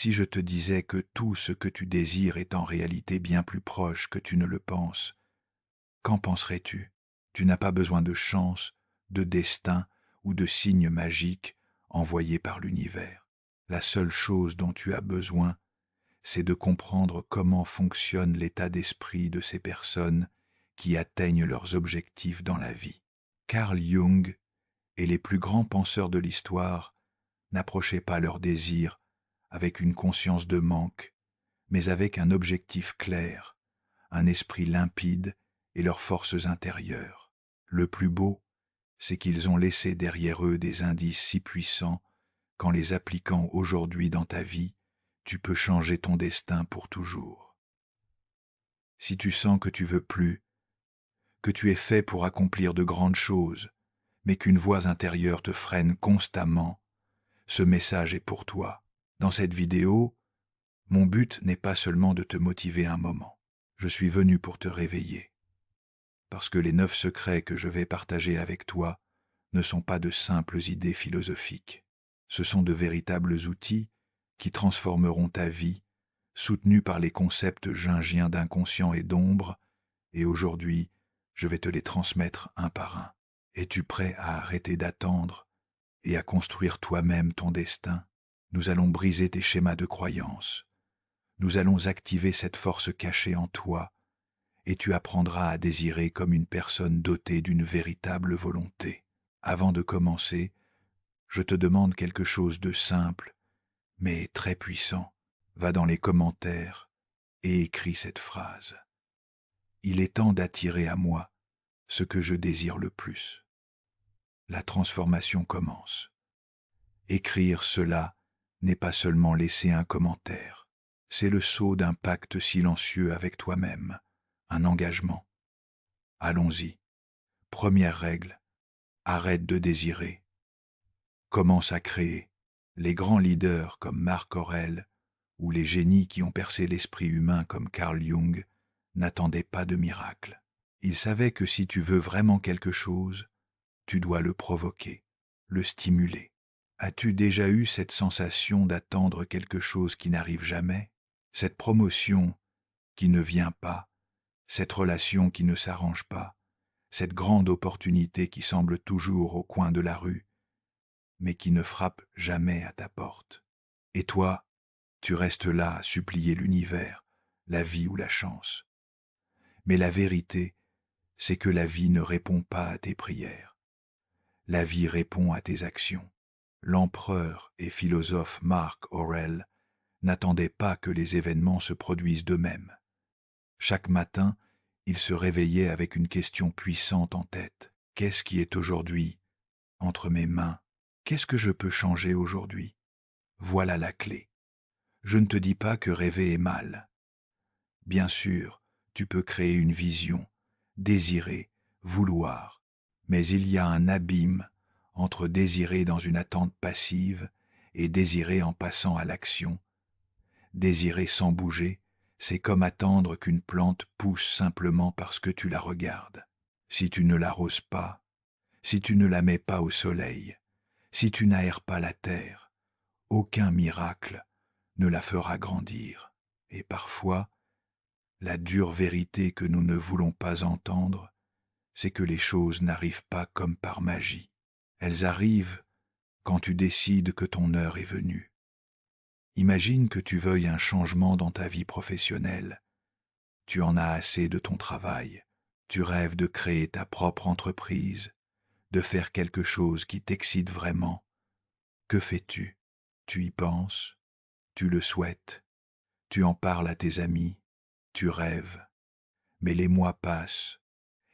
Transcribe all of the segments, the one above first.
Si je te disais que tout ce que tu désires est en réalité bien plus proche que tu ne le penses, qu'en penserais-tu? Tu n'as pas besoin de chance, de destin ou de signes magiques envoyés par l'univers. La seule chose dont tu as besoin, c'est de comprendre comment fonctionne l'état d'esprit de ces personnes qui atteignent leurs objectifs dans la vie. Carl Jung et les plus grands penseurs de l'histoire n'approchaient pas leurs désirs avec une conscience de manque, mais avec un objectif clair, un esprit limpide et leurs forces intérieures. Le plus beau, c'est qu'ils ont laissé derrière eux des indices si puissants qu'en les appliquant aujourd'hui dans ta vie, tu peux changer ton destin pour toujours. Si tu sens que tu veux plus, que tu es fait pour accomplir de grandes choses, mais qu'une voix intérieure te freine constamment, ce message est pour toi. Dans cette vidéo, mon but n'est pas seulement de te motiver un moment. Je suis venu pour te réveiller. Parce que les 9 secrets que je vais partager avec toi ne sont pas de simples idées philosophiques. Ce sont de véritables outils qui transformeront ta vie, soutenus par les concepts jungiens d'inconscient et d'ombre, et aujourd'hui, je vais te les transmettre un par un. Es-tu prêt à arrêter d'attendre et à construire toi-même ton destin? Nous allons briser tes schémas de croyance. Nous allons activer cette force cachée en toi, et tu apprendras à désirer comme une personne dotée d'une véritable volonté. Avant de commencer, je te demande quelque chose de simple, mais très puissant. Va dans les commentaires et écris cette phrase. Il est temps d'attirer à moi ce que je désire le plus. La transformation commence. Écrire cela n'est pas seulement laisser un commentaire, c'est le sceau d'un pacte silencieux avec toi-même, un engagement. Allons-y. Première règle, arrête de désirer. Commence à créer. Les grands leaders comme Marc Aurèle ou les génies qui ont percé l'esprit humain comme Carl Jung n'attendaient pas de miracle. Ils savaient que si tu veux vraiment quelque chose, tu dois le provoquer, le stimuler. As-tu déjà eu cette sensation d'attendre quelque chose qui n'arrive jamais? Cette promotion qui ne vient pas, cette relation qui ne s'arrange pas, cette grande opportunité qui semble toujours au coin de la rue, mais qui ne frappe jamais à ta porte. Et toi, tu restes là à supplier l'univers, la vie ou la chance. Mais la vérité, c'est que la vie ne répond pas à tes prières. La vie répond à tes actions. L'empereur et philosophe Marc Aurèle n'attendait pas que les événements se produisent d'eux-mêmes. Chaque matin, il se réveillait avec une question puissante en tête. Qu'est-ce qui est aujourd'hui entre mes mains? Qu'est-ce que je peux changer aujourd'hui? Voilà la clé. Je ne te dis pas que rêver est mal. Bien sûr, tu peux créer une vision, désirer, vouloir, mais il y a un abîme entre désirer dans une attente passive et désirer en passant à l'action. Désirer sans bouger, c'est comme attendre qu'une plante pousse simplement parce que tu la regardes. Si tu ne l'arroses pas, si tu ne la mets pas au soleil, si tu n'aères pas la terre, aucun miracle ne la fera grandir. Et parfois, la dure vérité que nous ne voulons pas entendre, c'est que les choses n'arrivent pas comme par magie. Elles arrivent quand tu décides que ton heure est venue. Imagine que tu veuilles un changement dans ta vie professionnelle. Tu en as assez de ton travail. Tu rêves de créer ta propre entreprise, de faire quelque chose qui t'excite vraiment. Que fais-tu? Tu y penses, tu le souhaites, tu en parles à tes amis, tu rêves. Mais les mois passent,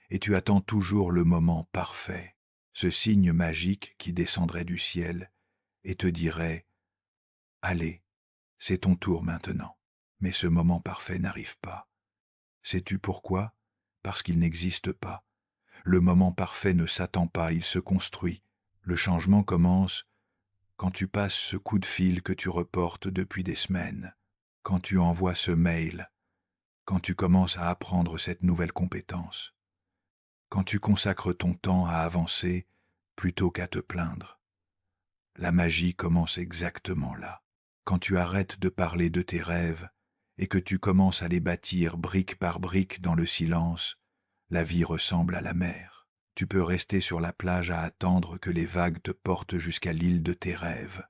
et tu attends toujours le moment parfait, ce signe magique qui descendrait du ciel et te dirait « Allez, c'est ton tour maintenant ». Mais ce moment parfait n'arrive pas. Sais-tu pourquoi? Parce qu'il n'existe pas. Le moment parfait ne s'attend pas, il se construit. Le changement commence quand tu passes ce coup de fil que tu reportes depuis des semaines, quand tu envoies ce mail, quand tu commences à apprendre cette nouvelle compétence, quand tu consacres ton temps à avancer plutôt qu'à te plaindre. La magie commence exactement là. quand tu arrêtes de parler de tes rêves et que tu commences à les bâtir brique par brique dans le silence, la vie ressemble à la mer. Tu peux rester sur la plage à attendre que les vagues te portent jusqu'à l'île de tes rêves,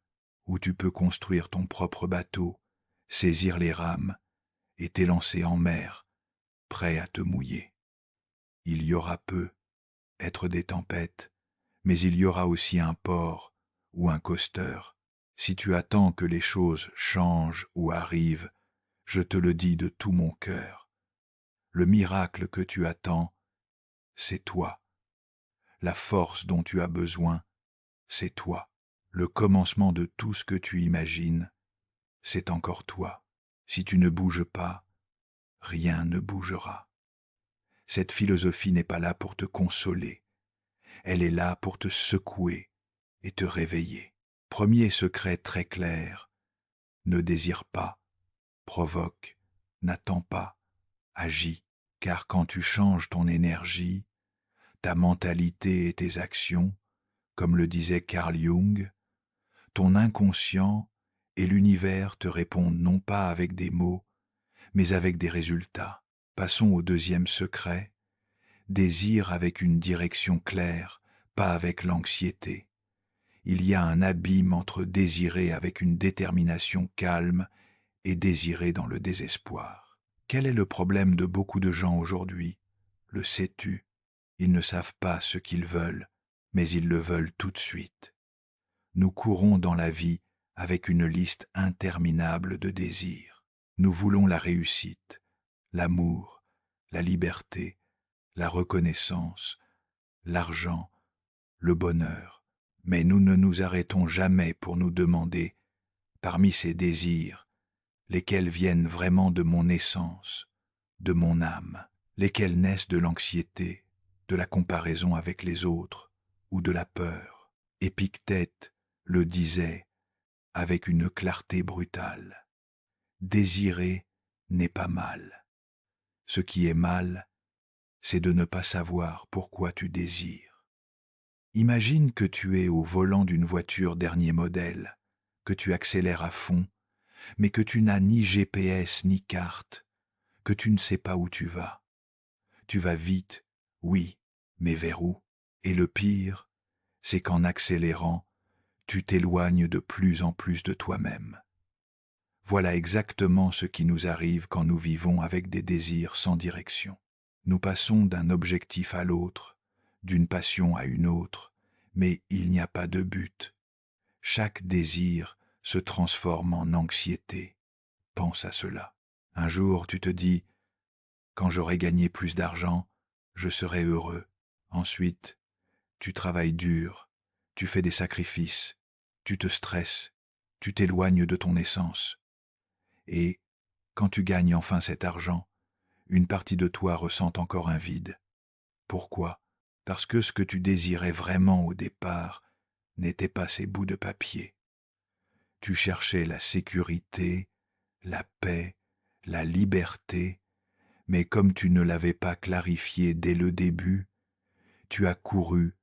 ou tu peux construire ton propre bateau, saisir les rames et t'élancer en mer, prêt à te mouiller. Il y aura peu, être des tempêtes, mais il y aura aussi un port ou un coaster. Si tu attends que les choses changent ou arrivent, je te le dis de tout mon cœur. Le miracle que tu attends, c'est toi. La force dont tu as besoin, c'est toi. Le commencement de tout ce que tu imagines, c'est encore toi. Si tu ne bouges pas, rien ne bougera. Cette philosophie n'est pas là pour te consoler. Elle est là pour te secouer et te réveiller. Premier secret très clair, ne désire pas, provoque, n'attends pas, agis, car quand tu changes ton énergie, ta mentalité et tes actions, comme le disait Carl Jung, ton inconscient et l'univers te répondent non pas avec des mots, mais avec des résultats. Passons au deuxième secret, désire avec une direction claire, pas avec l'anxiété. Il y a un abîme entre désirer avec une détermination calme et désirer dans le désespoir. Quel est le problème de beaucoup de gens aujourd'hui? Le sais-tu? Ils ne savent pas ce qu'ils veulent, mais ils le veulent tout de suite. Nous courons dans la vie avec une liste interminable de désirs. Nous voulons la réussite, l'amour, la liberté, la reconnaissance, l'argent, le bonheur. Mais nous ne nous arrêtons jamais pour nous demander, parmi ces désirs, lesquels viennent vraiment de mon essence, de mon âme, lesquels naissent de l'anxiété, de la comparaison avec les autres ou de la peur. Épictète le disait avec une clarté brutale. Désirer n'est pas mal. Ce qui est mal, c'est de ne pas savoir pourquoi tu désires. Imagine que tu es au volant d'une voiture dernier modèle, que tu accélères à fond, mais que tu n'as ni GPS ni carte, que tu ne sais pas où tu vas. Tu vas vite, oui, mais vers où? Et le pire, c'est qu'en accélérant, tu t'éloignes de plus en plus de toi-même. Voilà exactement ce qui nous arrive quand nous vivons avec des désirs sans direction. Nous passons d'un objectif à l'autre, d'une passion à une autre, mais il n'y a pas de but. Chaque désir se transforme en anxiété. Pense à cela. Un jour, tu te dis, quand j'aurai gagné plus d'argent, je serai heureux. Ensuite, tu travailles dur, tu fais des sacrifices, tu te stresses, tu t'éloignes de ton essence. Et, quand tu gagnes enfin cet argent, une partie de toi ressent encore un vide. Pourquoi? Parce que ce que tu désirais vraiment au départ n'était pas ces bouts de papier. Tu cherchais la sécurité, la paix, la liberté, mais comme tu ne l'avais pas clarifié dès le début, tu as couru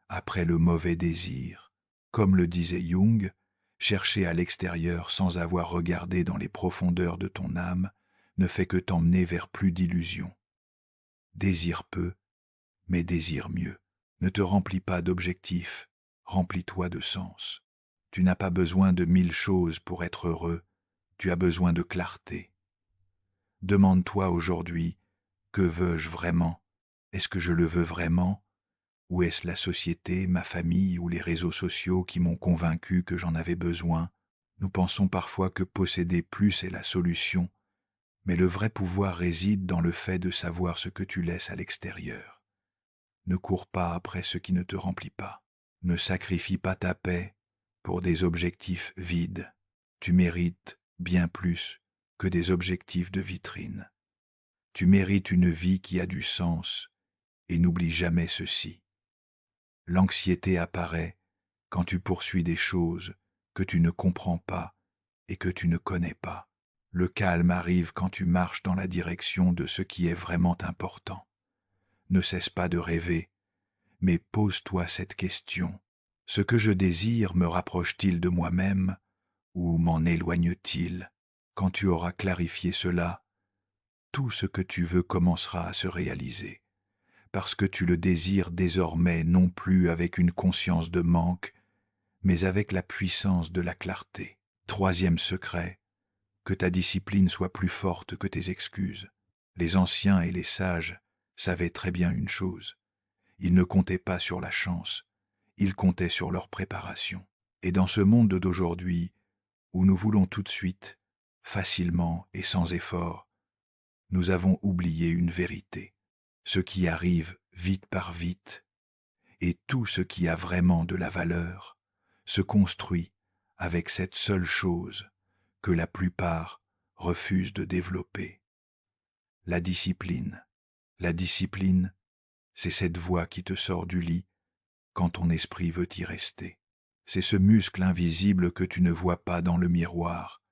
après le mauvais désir. Comme le disait Jung, chercher à l'extérieur sans avoir regardé dans les profondeurs de ton âme ne fait que t'emmener vers plus d'illusions. Désire peu, mais désire mieux. Ne te remplis pas d'objectifs, remplis-toi de sens. Tu n'as pas besoin de 1000 choses pour être heureux, tu as besoin de clarté. Demande-toi aujourd'hui, que veux-je vraiment? Est-ce que je le veux vraiment? Ou est-ce la société, ma famille ou les réseaux sociaux qui m'ont convaincu que j'en avais besoin? Nous pensons parfois que posséder plus est la solution, mais le vrai pouvoir réside dans le fait de savoir ce que tu laisses à l'extérieur. Ne cours pas après ce qui ne te remplit pas. Ne sacrifie pas ta paix pour des objectifs vides. Tu mérites bien plus que des objectifs de vitrine. Tu mérites une vie qui a du sens, et n'oublie jamais ceci. L'anxiété apparaît quand tu poursuis des choses que tu ne comprends pas et que tu ne connais pas. Le calme arrive quand tu marches dans la direction de ce qui est vraiment important. Ne cesse pas de rêver, mais pose-toi cette question. Ce que je désire me rapproche-t-il de moi-même ou m'en éloigne-t-il? Quand tu auras clarifié cela, tout ce que tu veux commencera à se réaliser, parce que tu le désires désormais non plus avec une conscience de manque, mais avec la puissance de la clarté. Troisième secret, que ta discipline soit plus forte que tes excuses. Les anciens et les sages savaient très bien une chose. Ils ne comptaient pas sur la chance, ils comptaient sur leur préparation. Et dans ce monde d'aujourd'hui, où nous voulons tout de suite, facilement et sans effort, nous avons oublié une vérité. Ce qui arrive vite par vite, et tout ce qui a vraiment de la valeur, se construit avec cette seule chose que la plupart refusent de développer. La discipline. La discipline, c'est cette voix qui te sort du lit quand ton esprit veut y rester. C'est ce muscle invisible que tu ne vois pas dans le miroir,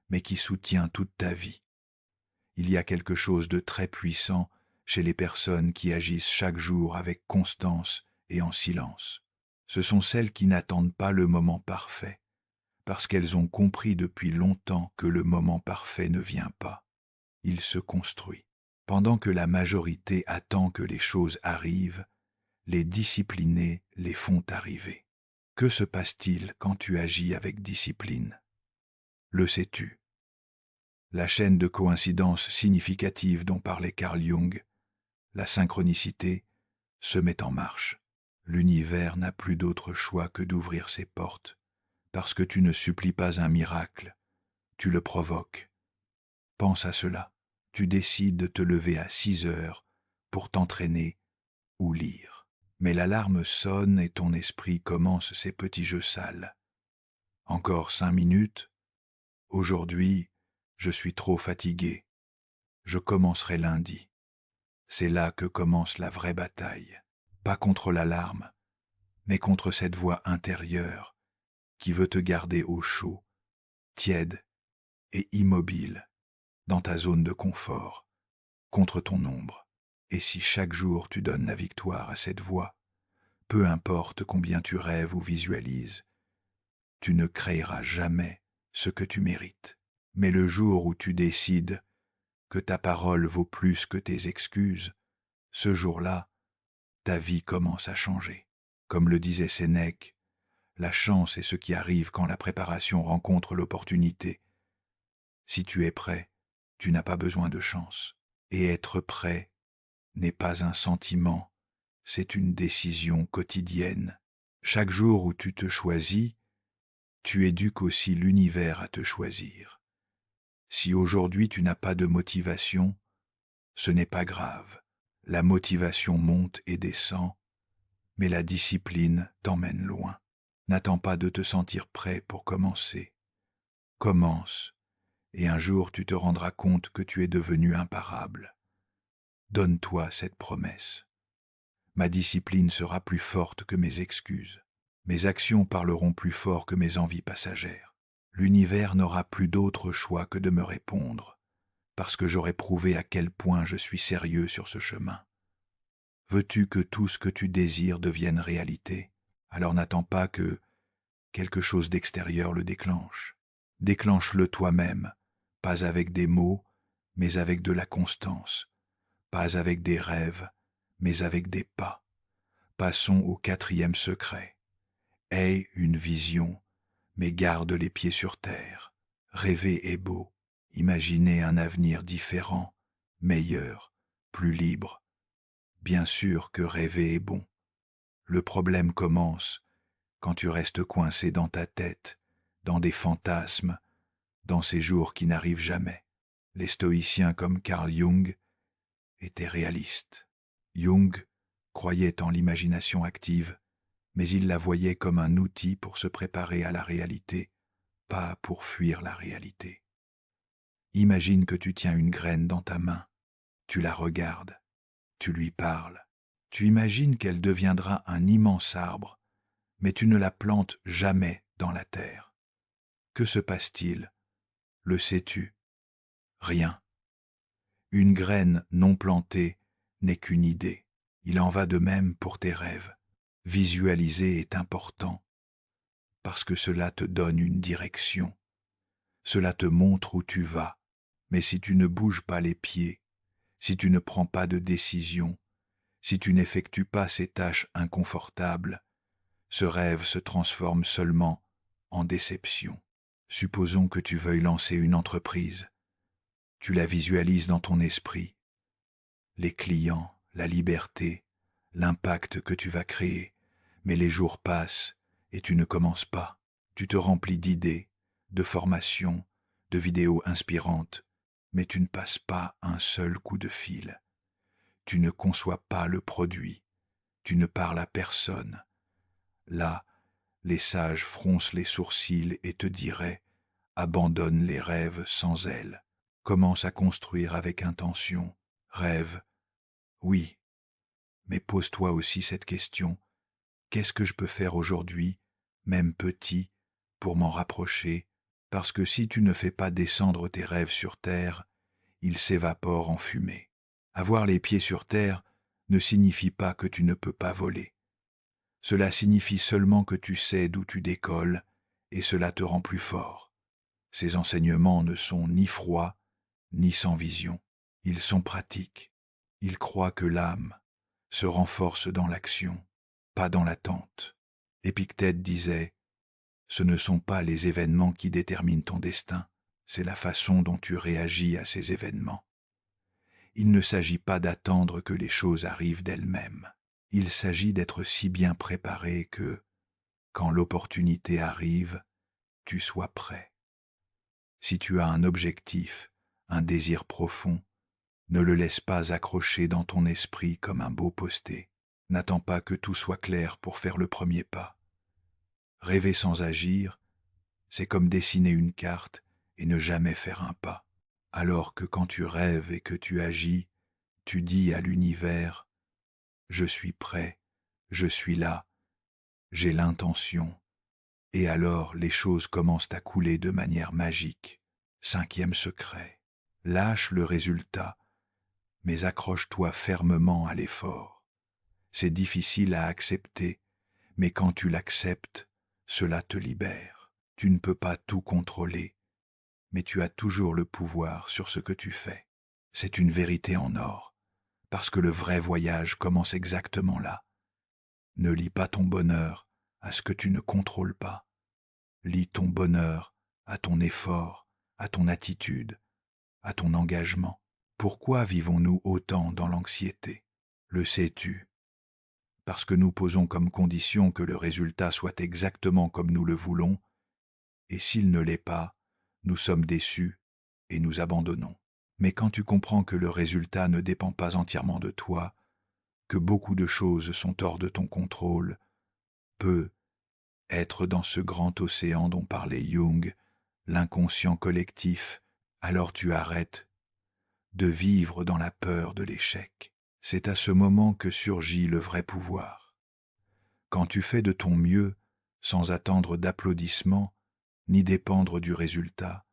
mais qui soutient toute ta vie. Il y a quelque chose de très puissant chez les personnes qui agissent chaque jour avec constance et en silence. Ce sont celles qui n'attendent pas le moment parfait, parce qu'elles ont compris depuis longtemps que le moment parfait ne vient pas. Il se construit. Pendant que la majorité attend que les choses arrivent, les disciplinés les font arriver. Que se passe-t-il quand tu agis avec discipline? Le sais-tu? La chaîne de coïncidences significatives dont parlait Carl Jung, la synchronicité, se met en marche. L'univers n'a plus d'autre choix que d'ouvrir ses portes, parce que tu ne supplies pas un miracle, tu le provoques. Pense à cela. Tu décides de te lever à 6 heures pour t'entraîner ou lire. Mais l'alarme sonne et ton esprit commence ses petits jeux sales. Encore 5 minutes. Aujourd'hui, je suis trop fatigué. Je commencerai lundi. C'est là que commence la vraie bataille. Pas contre l'alarme, mais contre cette voix intérieure qui veut te garder au chaud, tiède et immobile dans ta zone de confort, contre ton ombre. Et si chaque jour tu donnes la victoire à cette voix, peu importe combien tu rêves ou visualises, tu ne créeras jamais ce que tu mérites. Mais le jour où tu décides que ta parole vaut plus que tes excuses, ce jour-là, ta vie commence à changer. Comme le disait Sénèque, la chance est ce qui arrive quand la préparation rencontre l'opportunité. Si tu es prêt, tu n'as pas besoin de chance. Et être prêt n'est pas un sentiment, c'est une décision quotidienne. Chaque jour où tu te choisis, tu éduques aussi l'univers à te choisir. Si aujourd'hui tu n'as pas de motivation, ce n'est pas grave. La motivation monte et descend, mais la discipline t'emmène loin. N'attends pas de te sentir prêt pour commencer. Commence, et un jour tu te rendras compte que tu es devenu imparable. Donne-toi cette promesse. Ma discipline sera plus forte que mes excuses. Mes actions parleront plus fort que mes envies passagères. L'univers n'aura plus d'autre choix que de me répondre, parce que j'aurai prouvé à quel point je suis sérieux sur ce chemin. Veux-tu que tout ce que tu désires devienne réalité? Alors n'attends pas que quelque chose d'extérieur le déclenche. Déclenche-le toi-même, pas avec des mots, mais avec de la constance, pas avec des rêves, mais avec des pas. Passons au 4e secret. Aie une vision, mais garde les pieds sur terre. Rêver est beau, imaginer un avenir différent, meilleur, plus libre. Bien sûr que rêver est bon. Le problème commence quand tu restes coincé dans ta tête, dans des fantasmes, dans ces jours qui n'arrivent jamais. Les stoïciens comme Carl Jung étaient réalistes. Jung croyait en l'imagination active, mais il la voyait comme un outil pour se préparer à la réalité, pas pour fuir la réalité. Imagine que tu tiens une graine dans ta main, tu la regardes, tu lui parles, tu imagines qu'elle deviendra un immense arbre, mais tu ne la plantes jamais dans la terre. Que se passe-t-il? Le sais-tu? Rien. Une graine non plantée n'est qu'une idée. Il en va de même pour tes rêves. Visualiser est important, parce que cela te donne une direction. Cela te montre où tu vas, mais si tu ne bouges pas les pieds, si tu ne prends pas de décision, si tu n'effectues pas ces tâches inconfortables, ce rêve se transforme seulement en déception. Supposons que tu veuilles lancer une entreprise. Tu la visualises dans ton esprit. Les clients, la liberté, l'impact que tu vas créer, mais les jours passent et tu ne commences pas. Tu te remplis d'idées, de formations, de vidéos inspirantes, mais tu ne passes pas un seul coup de fil. Tu ne conçois pas le produit, tu ne parles à personne. Là, les sages froncent les sourcils et te diraient « Abandonne les rêves sans aile, commence à construire avec intention, rêve. » Oui, mais pose-toi aussi cette question. Qu'est-ce que je peux faire aujourd'hui, même petit, pour m'en rapprocher? Parce que si tu ne fais pas descendre tes rêves sur terre, ils s'évaporent en fumée. Avoir les pieds sur terre ne signifie pas que tu ne peux pas voler. Cela signifie seulement que tu sais d'où tu décolles, et cela te rend plus fort. Ces enseignements ne sont ni froids, ni sans vision. Ils sont pratiques. Ils croient que l'âme se renforce dans l'action, pas dans l'attente. Épictète disait « Ce ne sont pas les événements qui déterminent ton destin, c'est la façon dont tu réagis à ces événements. » Il ne s'agit pas d'attendre que les choses arrivent d'elles-mêmes. Il s'agit d'être si bien préparé que, quand l'opportunité arrive, tu sois prêt. Si tu as un objectif, un désir profond, ne le laisse pas accrocher dans ton esprit comme un beau posté. N'attends pas que tout soit clair pour faire le premier pas. Rêver sans agir, c'est comme dessiner une carte et ne jamais faire un pas. Alors que quand tu rêves et que tu agis, tu dis à l'univers « Je suis prêt, je suis là, j'ai l'intention ». Et alors les choses commencent à couler de manière magique. 5e secret. Lâche le résultat, mais accroche-toi fermement à l'effort. C'est difficile à accepter, mais quand tu l'acceptes, cela te libère. Tu ne peux pas tout contrôler, mais tu as toujours le pouvoir sur ce que tu fais. C'est une vérité en or, parce que le vrai voyage commence exactement là. Ne lie pas ton bonheur à ce que tu ne contrôles pas. Lie ton bonheur à ton effort, à ton attitude, à ton engagement. Pourquoi vivons-nous autant dans l'anxiété? Le sais-tu? Parce que nous posons comme condition que le résultat soit exactement comme nous le voulons, et s'il ne l'est pas, nous sommes déçus et nous abandonnons. Mais quand tu comprends que le résultat ne dépend pas entièrement de toi, que beaucoup de choses sont hors de ton contrôle, peut être dans ce grand océan dont parlait Jung, l'inconscient collectif, alors tu arrêtes de vivre dans la peur de l'échec. C'est à ce moment que surgit le vrai pouvoir. Quand tu fais de ton mieux, sans attendre d'applaudissements, ni dépendre du résultat,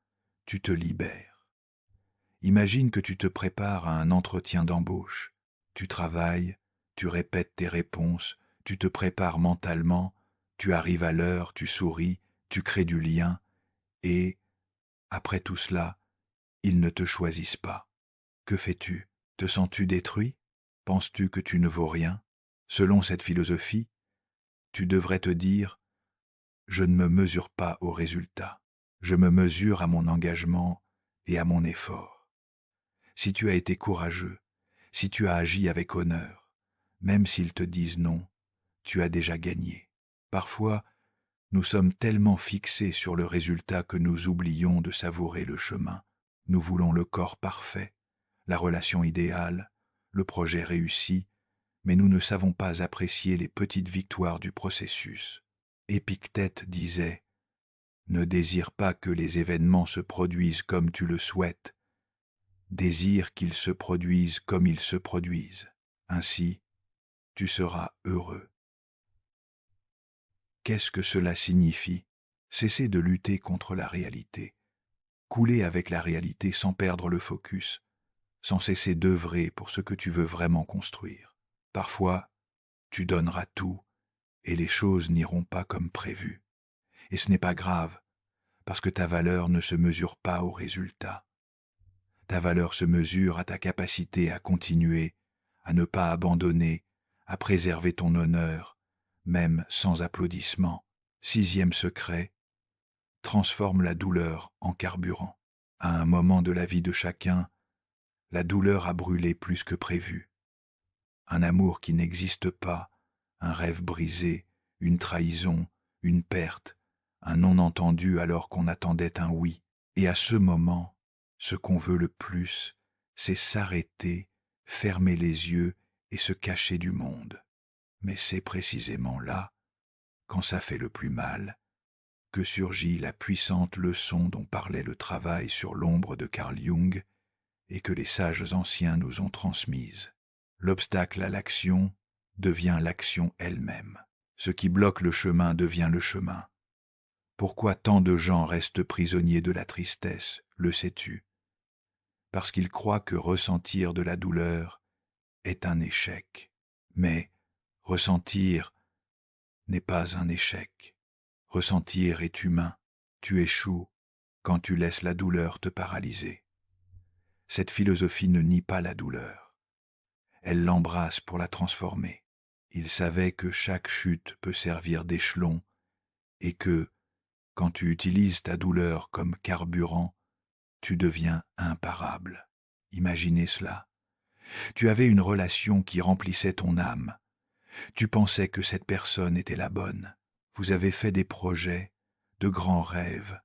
tu te libères. Imagine que tu te prépares à un entretien d'embauche. Tu travailles, tu répètes tes réponses, tu te prépares mentalement, tu arrives à l'heure, tu souris, tu crées du lien, et, après tout cela, ils ne te choisissent pas. Que fais-tu? Te sens-tu détruit? Penses-tu que tu ne vaux rien? Selon cette philosophie, tu devrais te dire « Je ne me mesure pas au résultat, je me mesure à mon engagement et à mon effort. » Si tu as été courageux, si tu as agi avec honneur, même s'ils te disent non, tu as déjà gagné. Parfois, nous sommes tellement fixés sur le résultat que nous oublions de savourer le chemin. Nous voulons le corps parfait, la relation idéale, le projet réussi, mais nous ne savons pas apprécier les petites victoires du processus. Épictète disait « Ne désire pas que les événements se produisent comme tu le souhaites, désire qu'ils se produisent comme ils se produisent. Ainsi, tu seras heureux. » Qu'est-ce que cela signifie? Cesser de lutter contre la réalité, couler avec la réalité sans perdre le focus, sans cesser d'œuvrer pour ce que tu veux vraiment construire. Parfois, tu donneras tout et les choses n'iront pas comme prévu. Et ce n'est pas grave, parce que ta valeur ne se mesure pas au résultat. Ta valeur se mesure à ta capacité à continuer, à ne pas abandonner, à préserver ton honneur, même sans applaudissements. 6e secret, transforme la douleur en carburant. À un moment de la vie de chacun, la douleur a brûlé plus que prévu. Un amour qui n'existe pas, un rêve brisé, une trahison, une perte, un non entendu alors qu'on attendait un oui. Et à ce moment, ce qu'on veut le plus, c'est s'arrêter, fermer les yeux et se cacher du monde. Mais c'est précisément là, quand ça fait le plus mal, que surgit la puissante leçon dont parlait le travail sur l'ombre de Carl Jung et que les sages anciens nous ont transmise. L'obstacle à l'action devient l'action elle-même. Ce qui bloque le chemin devient le chemin. Pourquoi tant de gens restent prisonniers de la tristesse, le sais-tu? Parce qu'ils croient que ressentir de la douleur est un échec. Mais ressentir n'est pas un échec. Ressentir est humain. Tu échoues quand tu laisses la douleur te paralyser. Cette philosophie ne nie pas la douleur. Elle l'embrasse pour la transformer. Il savait que chaque chute peut servir d'échelon et que, quand tu utilises ta douleur comme carburant, tu deviens imparable. Imaginez cela. Tu avais une relation qui remplissait ton âme. Tu pensais que cette personne était la bonne. Vous avez fait des projets, de grands rêves.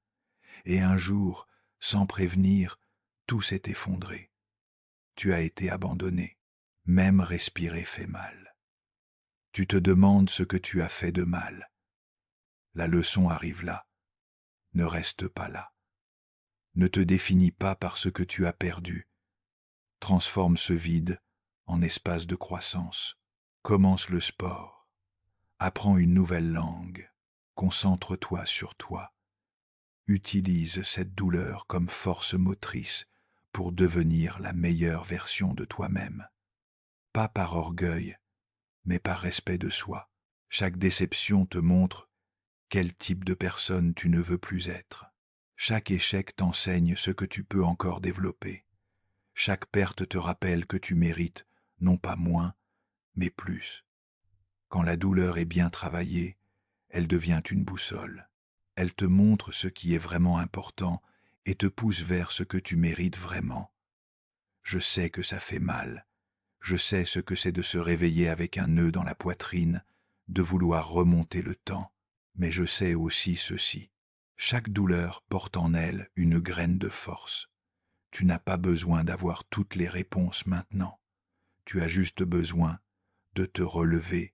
Et un jour, sans prévenir, tout s'est effondré. Tu as été abandonné. Même respirer fait mal. Tu te demandes ce que tu as fait de mal. La leçon arrive là. Ne reste pas là. Ne te définis pas par ce que tu as perdu. Transforme ce vide en espace de croissance. Commence le sport. Apprends une nouvelle langue. Concentre-toi sur toi. Utilise cette douleur comme force motrice pour devenir la meilleure version de toi-même. Pas par orgueil, mais par respect de soi. Chaque déception te montre quel type de personne tu ne veux plus être. Chaque échec t'enseigne ce que tu peux encore développer. Chaque perte te rappelle que tu mérites non pas moins, mais plus. Quand la douleur est bien travaillée, elle devient une boussole. Elle te montre ce qui est vraiment important et te pousse vers ce que tu mérites vraiment. Je sais que ça fait mal. Je sais ce que c'est de se réveiller avec un nœud dans la poitrine, de vouloir remonter le temps. Mais je sais aussi ceci. Chaque douleur porte en elle une graine de force. Tu n'as pas besoin d'avoir toutes les réponses maintenant. Tu as juste besoin de te relever.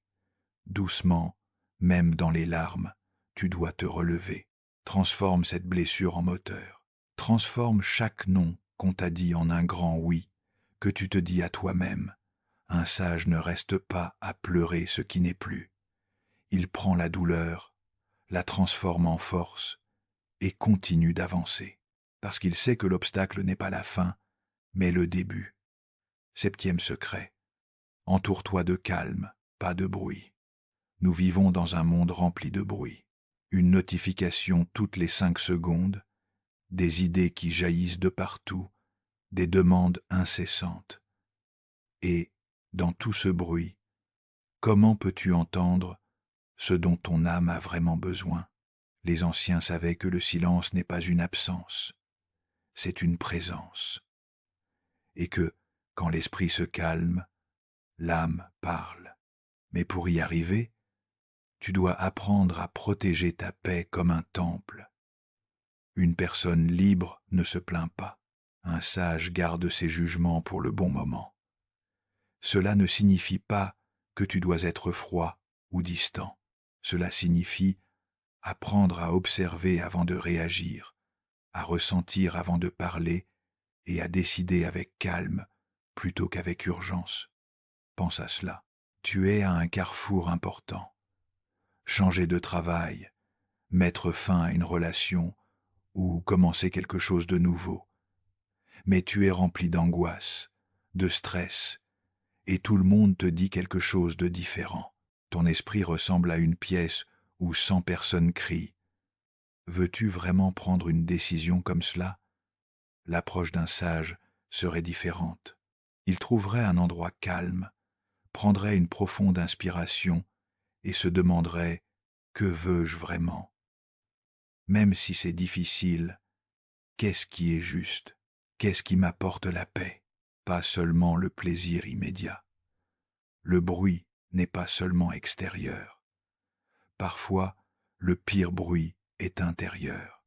Doucement, même dans les larmes, tu dois te relever. Transforme cette blessure en moteur. Transforme chaque non qu'on t'a dit en un grand oui, que tu te dis à toi-même. Un sage ne reste pas à pleurer ce qui n'est plus. Il prend la douleur, la transforme en force et continue d'avancer, parce qu'il sait que l'obstacle n'est pas la fin, mais le début. 7e secret. Entoure-toi de calme, pas de bruit. Nous vivons dans un monde rempli de bruit. Une notification toutes les 5 secondes, des idées qui jaillissent de partout, des demandes incessantes. Et, dans tout ce bruit, comment peux-tu entendre ce dont ton âme a vraiment besoin? Les anciens savaient que le silence n'est pas une absence, c'est une présence. Et que, quand l'esprit se calme, l'âme parle. Mais pour y arriver, tu dois apprendre à protéger ta paix comme un temple. Une personne libre ne se plaint pas. Un sage garde ses jugements pour le bon moment. Cela ne signifie pas que tu dois être froid ou distant. Cela signifie apprendre à observer avant de réagir, à ressentir avant de parler et à décider avec calme plutôt qu'avec urgence. Pense à cela. Tu es à un carrefour important. Changer de travail, mettre fin à une relation ou commencer quelque chose de nouveau. Mais tu es rempli d'angoisse, de stress, et tout le monde te dit quelque chose de différent. Ton esprit ressemble à une pièce où 100 personnes crient. Veux-tu vraiment prendre une décision comme cela? L'approche d'un sage serait différente. Il trouverait un endroit calme, prendrait une profonde inspiration et se demanderait « Que veux-je vraiment ?» Même si c'est difficile, qu'est-ce qui est juste? Qu'est-ce qui m'apporte la paix? Pas seulement le plaisir immédiat. Le bruit n'est pas seulement extérieur. Parfois, le pire bruit est intérieur.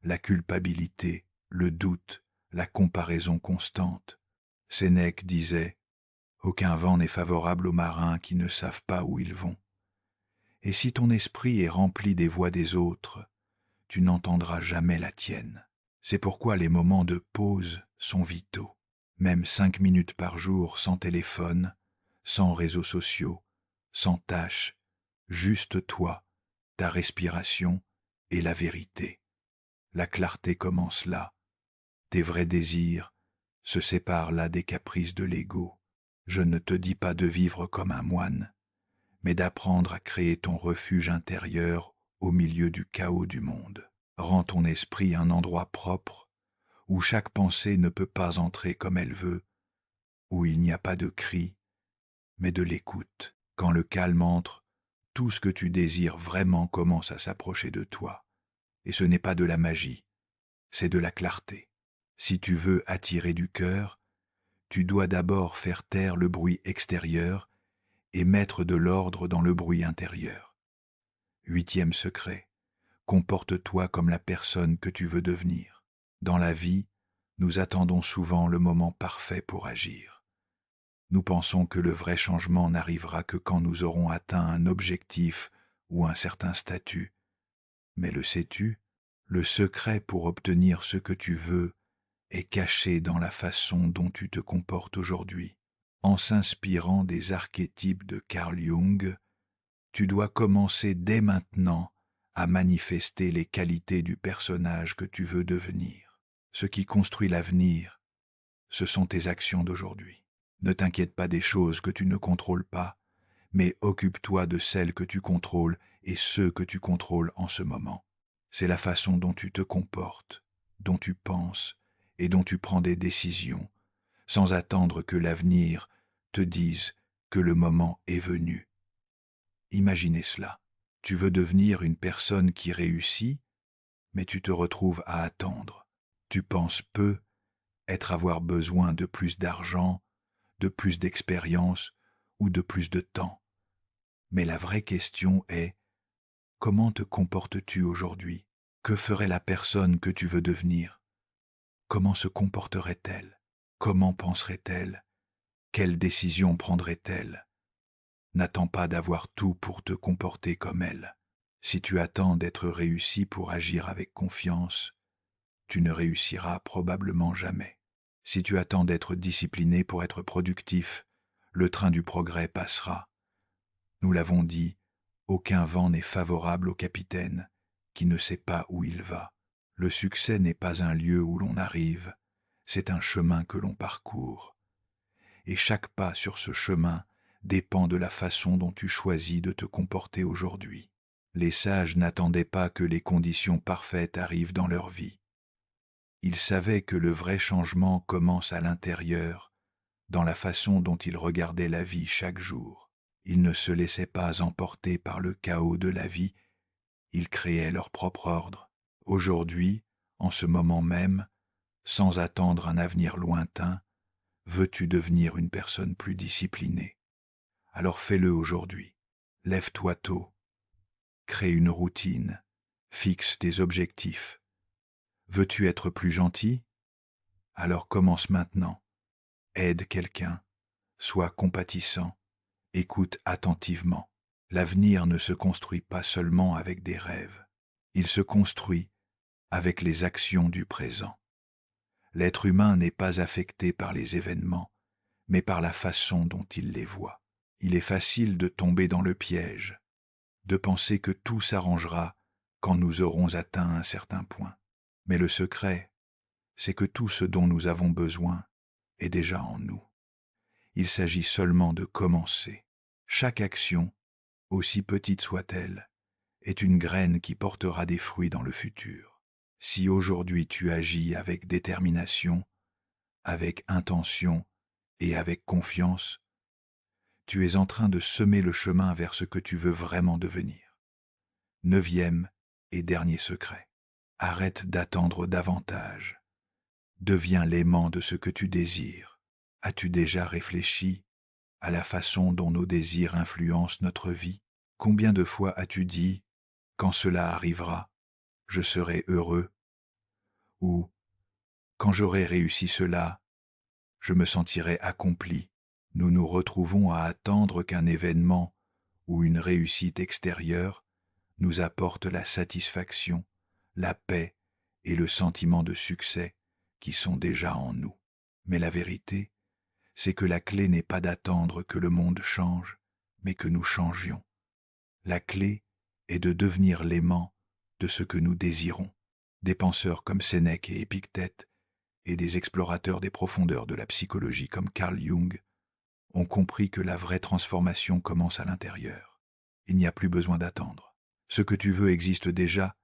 La culpabilité, le doute, la comparaison constante. Sénèque disait « Aucun vent n'est favorable aux marins qui ne savent pas où ils vont. » Et si ton esprit est rempli des voix des autres, tu n'entendras jamais la tienne. C'est pourquoi les moments de pause sont vitaux. Même 5 minutes par jour sans téléphone, sans réseaux sociaux, sans tâches, juste toi, ta respiration et la vérité. La clarté commence là. Tes vrais désirs se séparent là des caprices de l'ego. Je ne te dis pas de vivre comme un moine, mais d'apprendre à créer ton refuge intérieur au milieu du chaos du monde. Rends ton esprit un endroit propre, où chaque pensée ne peut pas entrer comme elle veut, où il n'y a pas de cri, mais de l'écoute. Quand le calme entre, tout ce que tu désires vraiment commence à s'approcher de toi. Et ce n'est pas de la magie, c'est de la clarté. Si tu veux attirer du cœur, tu dois d'abord faire taire le bruit extérieur et mettre de l'ordre dans le bruit intérieur. 8e secret, comporte-toi comme la personne que tu veux devenir. Dans la vie, nous attendons souvent le moment parfait pour agir. Nous pensons que le vrai changement n'arrivera que quand nous aurons atteint un objectif ou un certain statut. Mais le sais-tu, le secret pour obtenir ce que tu veux est caché dans la façon dont tu te comportes aujourd'hui. En s'inspirant des archétypes de Carl Jung, tu dois commencer dès maintenant à manifester les qualités du personnage que tu veux devenir. Ce qui construit l'avenir, ce sont tes actions d'aujourd'hui. Ne t'inquiète pas des choses que tu ne contrôles pas, mais occupe-toi de celles que tu contrôles et ceux que tu contrôles en ce moment. C'est la façon dont tu te comportes, dont tu penses et dont tu prends des décisions, sans attendre que l'avenir te dise que le moment est venu. Imaginez cela. Tu veux devenir une personne qui réussit, mais tu te retrouves à attendre. Tu penses peu avoir besoin de plus d'argent, de plus d'expérience ou de plus de temps. Mais la vraie question est, comment te comportes-tu aujourd'hui? Que ferait la personne que tu veux devenir? Comment se comporterait-elle? Comment penserait-elle? Quelles décisions prendrait-elle? N'attends pas d'avoir tout pour te comporter comme elle. Si tu attends d'être réussi pour agir avec confiance, tu ne réussiras probablement jamais. Si tu attends d'être discipliné pour être productif, le train du progrès passera. Nous l'avons dit, aucun vent n'est favorable au capitaine qui ne sait pas où il va. Le succès n'est pas un lieu où l'on arrive, c'est un chemin que l'on parcourt. Et chaque pas sur ce chemin dépend de la façon dont tu choisis de te comporter aujourd'hui. Les sages n'attendaient pas que les conditions parfaites arrivent dans leur vie. Ils savaient que le vrai changement commence à l'intérieur, dans la façon dont ils regardaient la vie chaque jour. Ils ne se laissaient pas emporter par le chaos de la vie, ils créaient leur propre ordre. Aujourd'hui, en ce moment même, sans attendre un avenir lointain, veux-tu devenir une personne plus disciplinée? Alors fais-le aujourd'hui. Lève-toi tôt. Crée une routine. Fixe tes objectifs. Veux-tu être plus gentil? Alors commence maintenant. Aide quelqu'un. Sois compatissant. Écoute attentivement. L'avenir ne se construit pas seulement avec des rêves. Il se construit avec les actions du présent. L'être humain n'est pas affecté par les événements, mais par la façon dont il les voit. Il est facile de tomber dans le piège, de penser que tout s'arrangera quand nous aurons atteint un certain point. Mais le secret, c'est que tout ce dont nous avons besoin est déjà en nous. Il s'agit seulement de commencer. Chaque action, aussi petite soit-elle, est une graine qui portera des fruits dans le futur. Si aujourd'hui tu agis avec détermination, avec intention et avec confiance, tu es en train de semer le chemin vers ce que tu veux vraiment devenir. 9e et dernier secret. Arrête d'attendre davantage. Deviens l'aimant de ce que tu désires. As-tu déjà réfléchi à la façon dont nos désirs influencent notre vie? Combien de fois as-tu dit « quand cela arrivera, je serai heureux » ou « quand j'aurai réussi cela, je me sentirai accompli ». Nous nous retrouvons à attendre qu'un événement ou une réussite extérieure nous apporte la satisfaction, la paix et le sentiment de succès qui sont déjà en nous. Mais la vérité, c'est que la clé n'est pas d'attendre que le monde change, mais que nous changions. La clé est de devenir l'aimant de ce que nous désirons. Des penseurs comme Sénèque et Épictète et des explorateurs des profondeurs de la psychologie comme Carl Jung ont compris que la vraie transformation commence à l'intérieur. Il n'y a plus besoin d'attendre. Ce que tu veux existe déjà,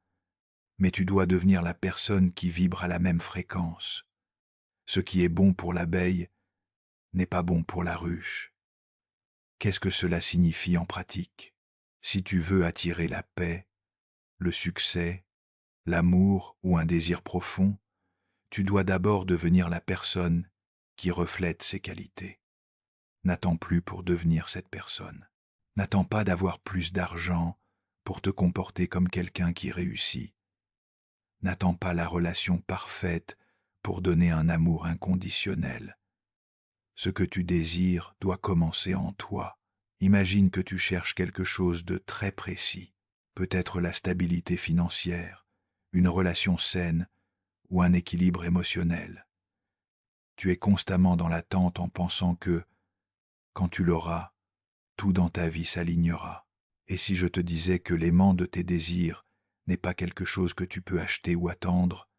mais tu dois devenir la personne qui vibre à la même fréquence. Ce qui est bon pour l'abeille n'est pas bon pour la ruche. Qu'est-ce que cela signifie en pratique? Si tu veux attirer la paix, le succès, l'amour ou un désir profond, tu dois d'abord devenir la personne qui reflète ces qualités. N'attends plus pour devenir cette personne. N'attends pas d'avoir plus d'argent pour te comporter comme quelqu'un qui réussit. N'attends pas la relation parfaite pour donner un amour inconditionnel. Ce que tu désires doit commencer en toi. Imagine que tu cherches quelque chose de très précis, peut-être la stabilité financière, une relation saine ou un équilibre émotionnel. Tu es constamment dans l'attente en pensant que, quand tu l'auras, tout dans ta vie s'alignera. Et si je te disais que l'aimant de tes désirs n'est pas quelque chose que tu peux acheter ou attendre,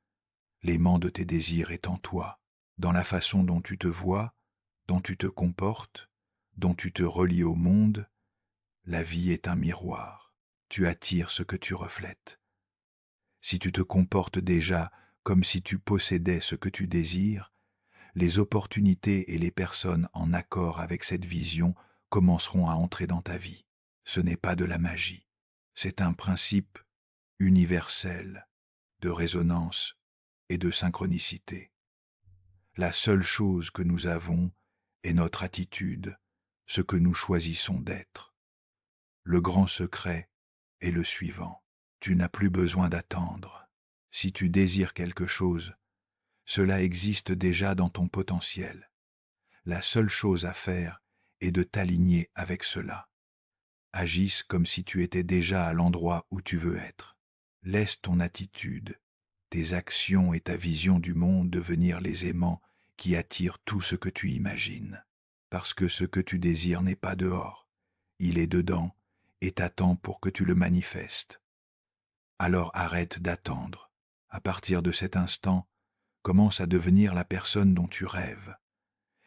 l'aimant de tes désirs est en toi, dans la façon dont tu te vois, dont tu te comportes, dont tu te relis au monde. La vie est un miroir. Tu attires ce que tu reflètes. Si tu te comportes déjà comme si tu possédais ce que tu désires, les opportunités et les personnes en accord avec cette vision commenceront à entrer dans ta vie. Ce n'est pas de la magie, c'est un principe universel de résonance et de synchronicité. La seule chose que nous avons est notre attitude, ce que nous choisissons d'être. Le grand secret est le suivant. Tu n'as plus besoin d'attendre. Si tu désires quelque chose, cela existe déjà dans ton potentiel. La seule chose à faire est de t'aligner avec cela. Agisse comme si tu étais déjà à l'endroit où tu veux être. Laisse ton attitude, tes actions et ta vision du monde devenir les aimants qui attirent tout ce que tu imagines. Parce que ce que tu désires n'est pas dehors, il est dedans et t'attend pour que tu le manifestes. Alors arrête d'attendre. À partir de cet instant, commence à devenir la personne dont tu rêves.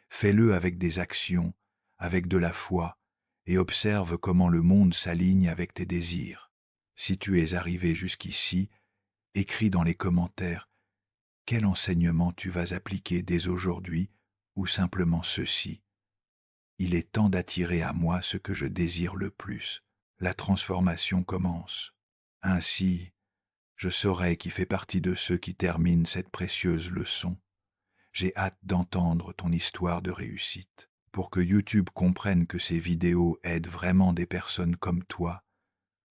Fais-le avec des actions, avec de la foi, et observe comment le monde s'aligne avec tes désirs. Si tu es arrivé jusqu'ici, écris dans les commentaires quel enseignement tu vas appliquer dès aujourd'hui ou simplement ceci. Il est temps d'attirer à moi ce que je désire le plus. La transformation commence. Ainsi, je saurai qui fait partie de ceux qui terminent cette précieuse leçon. J'ai hâte d'entendre ton histoire de réussite. Pour que YouTube comprenne que ces vidéos aident vraiment des personnes comme toi,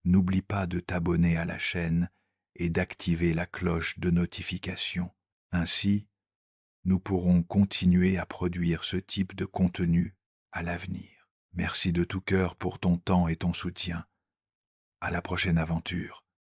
n'oublie pas de t'abonner à la chaîne et d'activer la cloche de notification. Ainsi, nous pourrons continuer à produire ce type de contenu à l'avenir. Merci de tout cœur pour ton temps et ton soutien. À la prochaine aventure.